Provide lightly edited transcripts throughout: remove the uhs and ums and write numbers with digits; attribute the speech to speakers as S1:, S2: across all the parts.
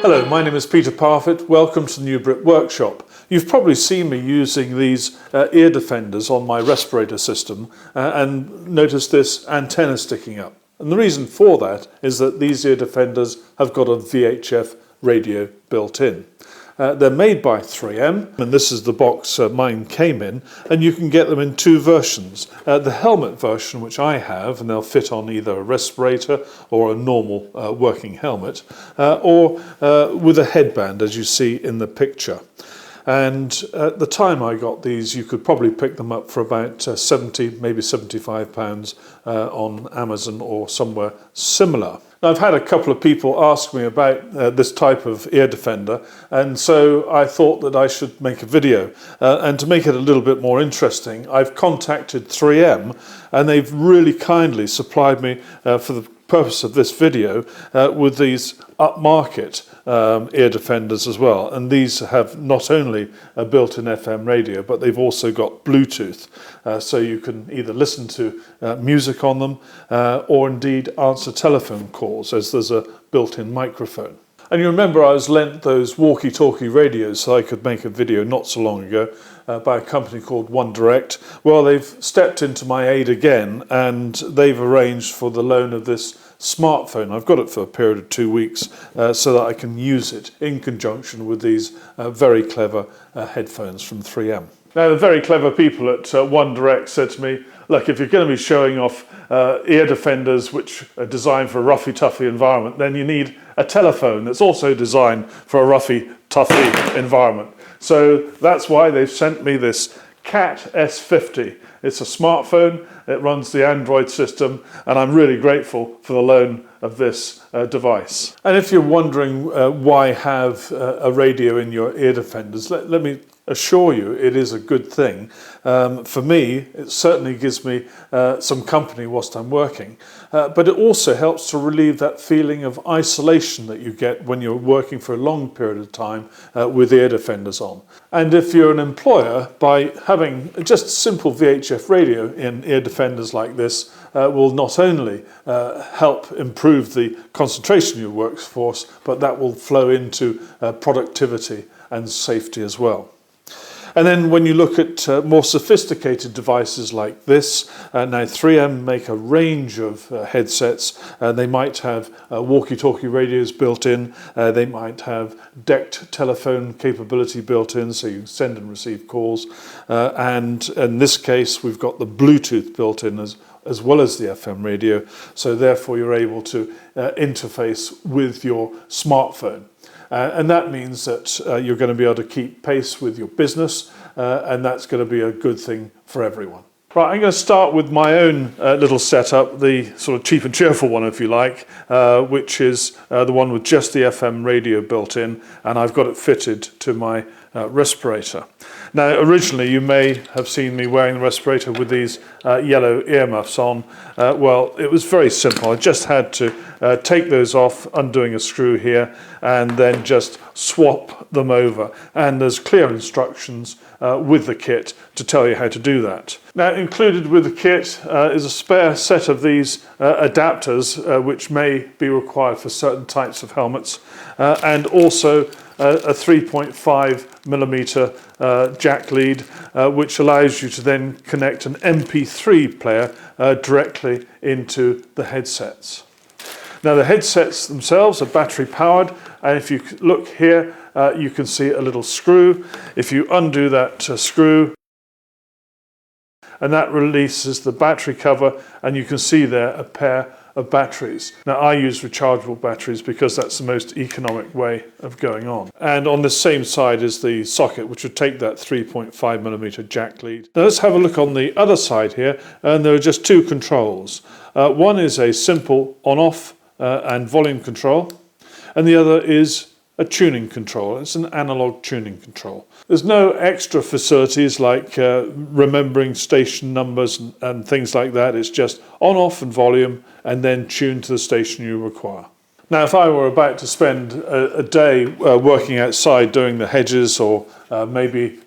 S1: Hello, my name is Peter Parfitt. Welcome to the new Brit workshop. You've probably seen me using these ear defenders on my respirator system and noticed this antenna sticking up. And the reason for that is that these ear defenders have got a VHF radio built in. They're made by 3M, and this is the box mine came in, and you can get them in two versions. The helmet version, which I have, and they'll fit on either a respirator or a normal working helmet, or with a headband, as you see in the picture. And at the time I got these, you could probably pick them up for about 70, maybe £75 on Amazon or somewhere similar. Now, I've had a couple of people ask me about this type of ear defender, and so I thought that I should make a video. And to make it a little bit more interesting, I've contacted 3M, and they've really kindly supplied me for the purpose of this video with these upmarket ear defenders as well, and these have not only a built-in FM radio, but they've also got Bluetooth, so you can either listen to music on them or indeed answer telephone calls, as there's a built-in microphone. And you remember I was lent those walkie-talkie radios so I could make a video not so long ago by a company called One Direct. Well, they've stepped into my aid again, and they've arranged for the loan of this smartphone. I've got it for a period of 2 weeks so that I can use it in conjunction with these very clever headphones from 3M. Now, the very clever people at One Direct said to me, look, if you're going to be showing off ear defenders which are designed for a roughy-toughy environment, then you need a telephone that's also designed for a roughy-toughy environment. So that's why they've sent me this Cat S50. It's a smartphone, it runs the Android system, and I'm really grateful for the loan of this device. And if you're wondering why have a radio in your ear defenders, let me assure you it is a good thing. For me, it certainly gives me some company whilst I'm working, but it also helps to relieve that feeling of isolation that you get when you're working for a long period of time with ear defenders on. And if you're an employer, by having just simple VHF radio in ear defenders like this will not only help improve the concentration of your workforce, but that will flow into productivity and safety as well. And then when you look at more sophisticated devices like this, now 3M make a range of headsets. They might have walkie-talkie radios built in, they might have decked telephone capability built in, so you can send and receive calls. And in this case, we've got the Bluetooth built in as well as the FM radio, so therefore you're able to interface with your smartphone. And that means that you're going to be able to keep pace with your business, and that's going to be a good thing for everyone. Right, I'm going to start with my own little setup, the sort of cheap and cheerful one, if you like, which is the one with just the FM radio built in, and I've got it fitted to my respirator. Now, originally you may have seen me wearing the respirator with these yellow earmuffs on. Well, it was very simple. I just had to take those off, undoing a screw here, and then just swap them over. And there's clear instructions with the kit to tell you how to do that. Now, included with the kit is a spare set of these adapters, which may be required for certain types of helmets, and also a 3.5mm jack lead, which allows you to then connect an MP3 player directly into the headsets. Now, the headsets themselves are battery powered, and if you look here, you can see a little screw. If you undo that screw, and that releases the battery cover, and you can see there a pair of batteries. Now, I use rechargeable batteries because that's the most economic way of going on. And on the same side is the socket, which would take that 3.5mm jack lead. Now, let's have a look on the other side here, and there are just two controls. One is a simple on-off and volume control, and the other is a tuning control. It's an analog tuning control. There's no extra facilities like remembering station numbers and things like that. It's just on, off and volume, and then tune to the station you require. Now, if I were about to spend a day working outside doing the hedges, or maybe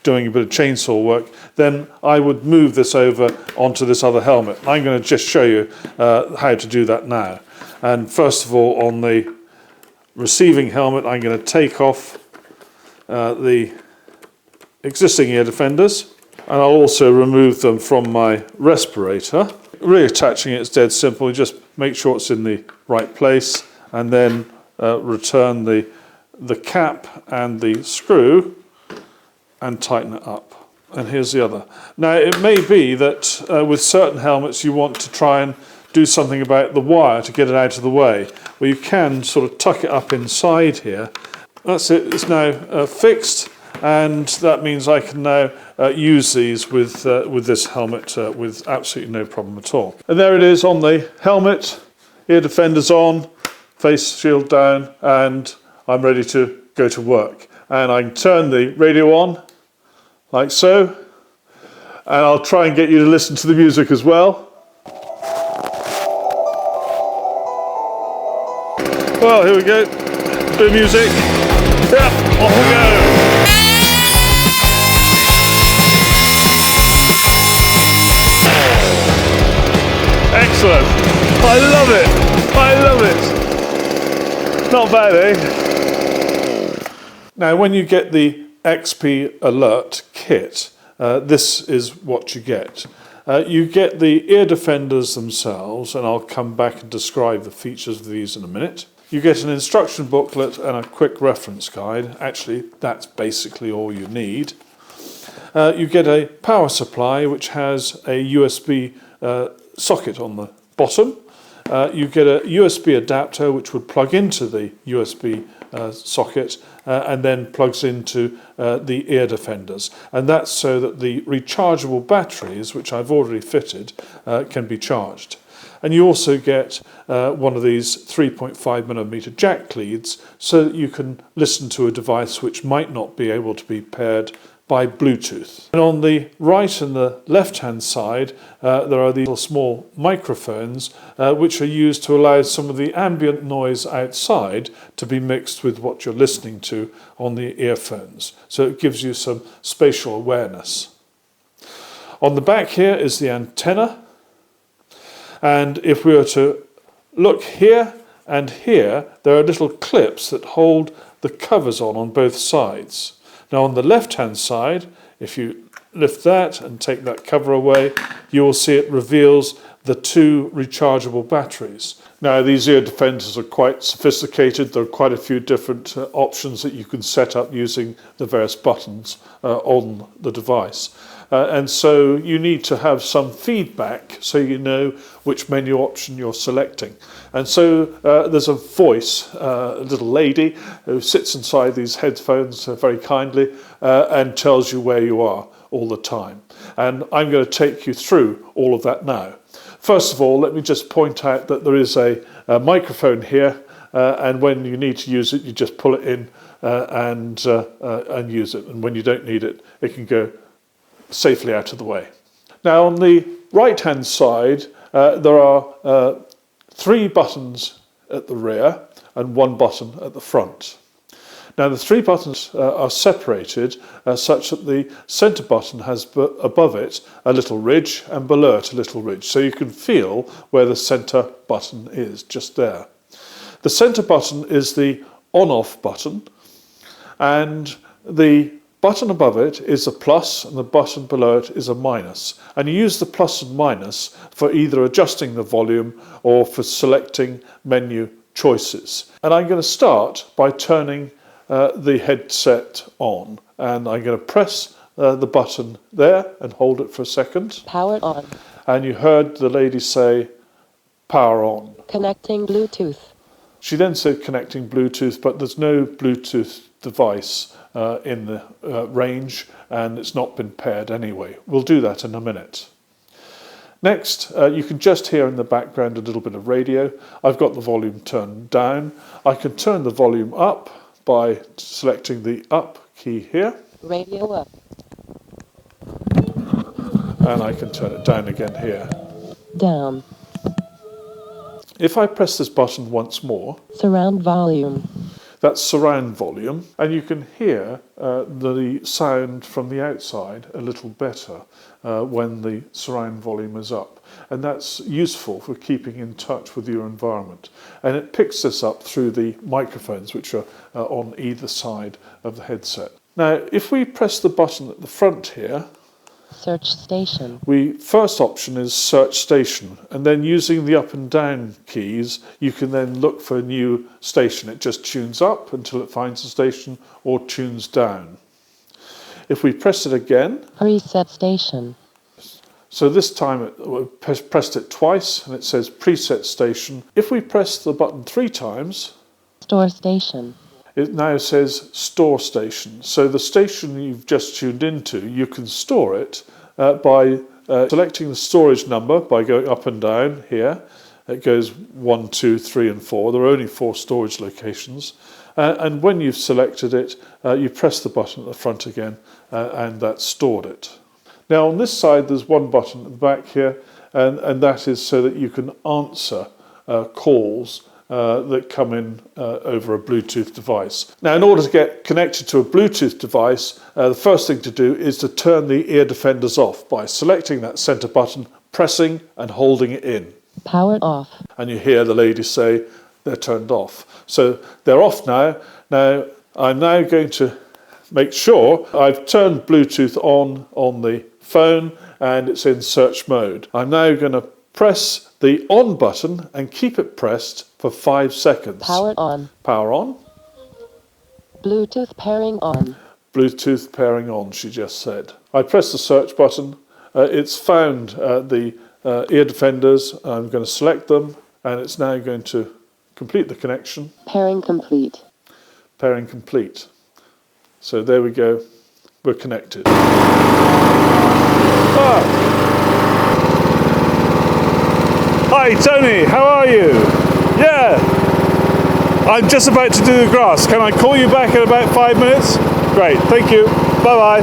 S1: doing a bit of chainsaw work, then I would move this over onto this other helmet. I'm going to just show you how to do that now. And first of all, on the receiving helmet, I'm going to take off the existing ear defenders, and I'll also remove them from my respirator. Reattaching it is dead simple. You just make sure it's in the right place, and then return the cap and the screw and tighten it up. And here's the other. Now, it may be that with certain helmets you want to try and do something about the wire to get it out of the way. Well, you can sort of tuck it up inside here. That's it. It's now fixed, and that means I can now use these with this helmet with absolutely no problem at all. And there it is on the helmet. Ear defenders on, face shield down, and I'm ready to go to work. And I can turn the radio on, like so, and I'll try and get you to listen to the music as well. Well, here we go, bit of music, yeah, off we go. Excellent, I love it, Not bad, eh? Now, when you get the XP Alert kit, this is what you get. You get the ear defenders themselves, and I'll come back and describe the features of these in a minute. You get an instruction booklet and a quick reference guide. Actually, that's basically all you need. You get a power supply which has a USB socket on the bottom. You get a USB adapter which would plug into the USB socket and then plugs into the ear defenders, and that's so that the rechargeable batteries, which I've already fitted, can be charged. And you also get one of these 3.5mm jack leads so that you can listen to a device which might not be able to be paired by Bluetooth. And on the right and the left hand side there are these little small microphones which are used to allow some of the ambient noise outside to be mixed with what you're listening to on the earphones. So it gives you some spatial awareness. On the back here is the antenna, and if we were to look here and here, there are little clips that hold the covers on both sides. Now on the left hand side, if you lift that and take that cover away, you will see it reveals the two rechargeable batteries. Now these ear defenders are quite sophisticated. There are quite a few different options that you can set up using the various buttons on the device. And so you need to have some feedback so you know which menu option you're selecting. And so there's a voice, a little lady who sits inside these headphones very kindly and tells you where you are all the time. And I'm going to take you through all of that now. First of all, let me just point out that there is a microphone here, and when you need to use it, you just pull it in and use it. And when you don't need it, it can go safely out of the way. Now on the right hand side there are 3 buttons at the rear and 1 button at the front. Now the 3 buttons are separated such that the centre button has above it a little ridge and below it a little ridge, so you can feel where the centre button is, just there. The centre button is the on-off button, and the button above it is a plus and the button below it is a minus. And you use the plus and minus for either adjusting the volume or for selecting menu choices. And I'm going to start by turning the headset on. And I'm going to press the button there and hold it for a second.
S2: Power on.
S1: And you heard the lady say, power on.
S2: Connecting Bluetooth.
S1: She then said connecting Bluetooth, but there's no Bluetooth device in the range, and it's not been paired anyway. We'll do that in a minute. Next, you can just hear in the background a little bit of radio. I've got the volume turned down. I can turn the volume up by selecting the up key here.
S2: Radio up.
S1: And I can turn it down again here.
S2: Down.
S1: If I press this button once more,
S2: surround volume,
S1: That's surround volume, and you can hear the sound from the outside a little better when the surround volume is up. And that's useful for keeping in touch with your environment. And it picks this up through the microphones which are on either side of the headset. Now, if we press the button at the front here,
S2: Search station.
S1: First option is search station, and then using the up and down keys you can then look for a new station. It just tunes up until it finds a station, or tunes down. If we press it again,
S2: Preset station.
S1: so this time we pressed it twice and it says preset station. If we press the button 3 times,
S2: Store station.
S1: it now says store station. So the station you've just tuned into, you can store it by selecting the storage number by going up and down here. It goes 1, 2, 3 and 4. There are only 4 storage locations. And when you've selected it, you press the button at the front again and that's stored it. Now on this side there's one button at the back here, and that is so that you can answer calls that come in over a Bluetooth device. Now, in order to get connected to a Bluetooth device, the first thing to do is to turn the ear defenders off by selecting that center button, pressing and holding it in.
S2: Power off.
S1: And you hear the lady say they're turned off. So they're off now. Now, I'm now going to make sure I've turned Bluetooth on the phone and it's in search mode. I'm now going to press the on button and keep it pressed for 5 seconds.
S2: Power on.
S1: Power on.
S2: Bluetooth pairing on.
S1: Bluetooth pairing on, she just said. I press the search button. It's found the ear defenders. I'm going to select them, and it's now going to complete the connection.
S2: Pairing complete.
S1: Pairing complete. So there we go. We're connected. Hi Tony, how are you? Yeah, I'm just about to do the grass. Can I call you back in about 5 minutes? Great, thank you. Bye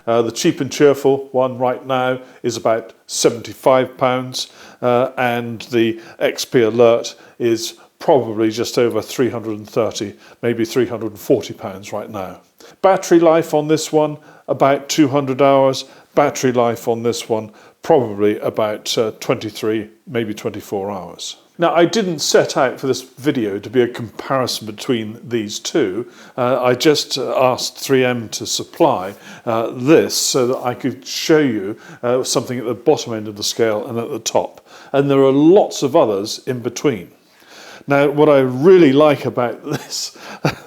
S1: bye. The cheap and cheerful one right now is about £75, and the XP Alert is probably just over 330, maybe £340 right now. Battery life on this one, about 200 hours. Battery life on this one, probably about 23, maybe 24 hours. Now, I didn't set out for this video to be a comparison between these two. I just asked 3M to supply this so that I could show you something at the bottom end of the scale and at the top. And there are lots of others in between. Now, what I really like about this,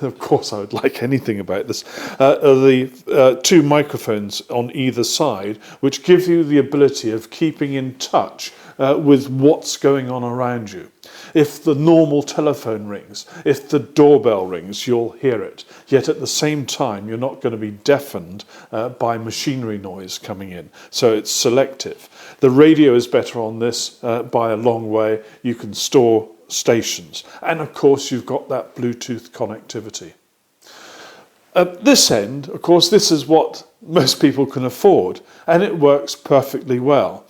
S1: of course I would like anything about this, are the 2 microphones on either side, which give you the ability of keeping in touch with what's going on around you. If the normal telephone rings, if the doorbell rings, you'll hear it. Yet at the same time, you're not going to be deafened by machinery noise coming in. So it's selective. The radio is better on this by a long way. You can store stations, and of course you've got that Bluetooth connectivity. At this end, of course, this is what most people can afford, and it works perfectly well.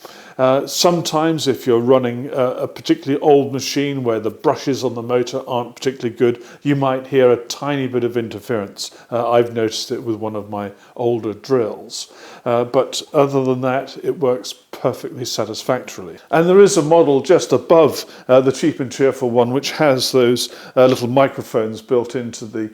S1: Sometimes if you're running a particularly old machine where the brushes on the motor aren't particularly good, you might hear a tiny bit of interference. I've noticed it with one of my older drills. But other than that, it works perfectly satisfactorily. And there is a model just above the cheap and cheerful one which has those little microphones built into the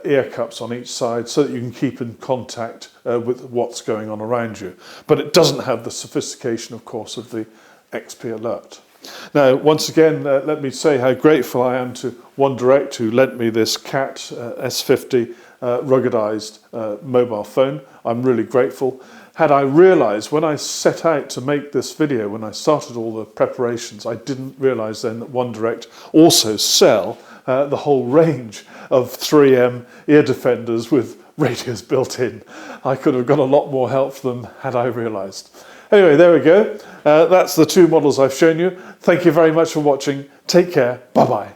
S1: ear cups on each side so that you can keep in contact with what's going on around you. But it doesn't have the sophistication, of course, of the XP Alert. Now, once again, let me say how grateful I am to One Direct, who lent me this CAT S50 ruggedized mobile phone. I'm really grateful. Had I realised when I set out to make this video, when I started all the preparations, I didn't realise then that One Direct also sell the whole range of 3M ear defenders with radios built in. I could have got a lot more help from them had I realised. Anyway, there we go. That's the 2 models I've shown you. Thank you very much for watching. Take care. Bye-bye.